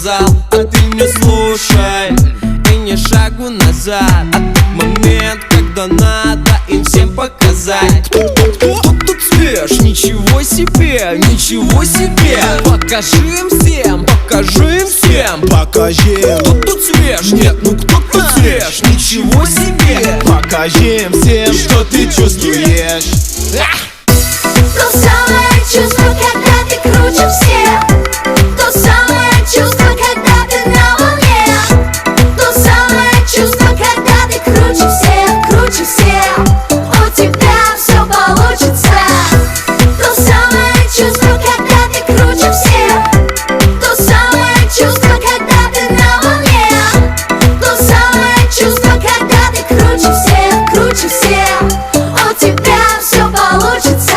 сказал, а ты не слушай и ни шагу назад. А тот момент, когда надо им всем показать. Кто тут свеж? Ничего себе, ничего себе. Покажи им всем, покажи им всем. Покажи, Кто тут свеж? Нет, ну кто тут свеж? Ничего себе. покажи им всем, что ты чувствуешь. То самое чувство, когда ты круче всех. То самое чувство, когда ты на волне. То самое чувство, когда ты круче всех, круче всех. У тебя все получится. То самое чувство, когда ты круче всех. То самое чувство, когда ты на волне. То самое чувство, когда ты круче всех, круче всех. У тебя все получится.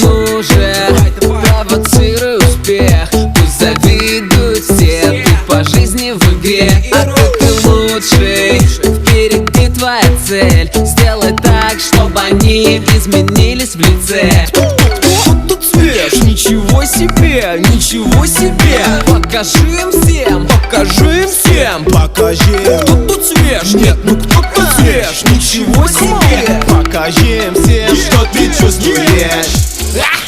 Ну же, провоцируй успех. Пусть завидуют все, ты по жизни в игре. А ты лучший, впереди твоя цель. Сделай так, чтобы они изменились в лице. Кто тут свеж? Ничего себе, ничего себе. Покажи им всем, покажи им всем. Покажи, Кто тут свеж? Нет, ну кто тут свеж? Ничего себе. покажи им всем, что ты чувствуешь.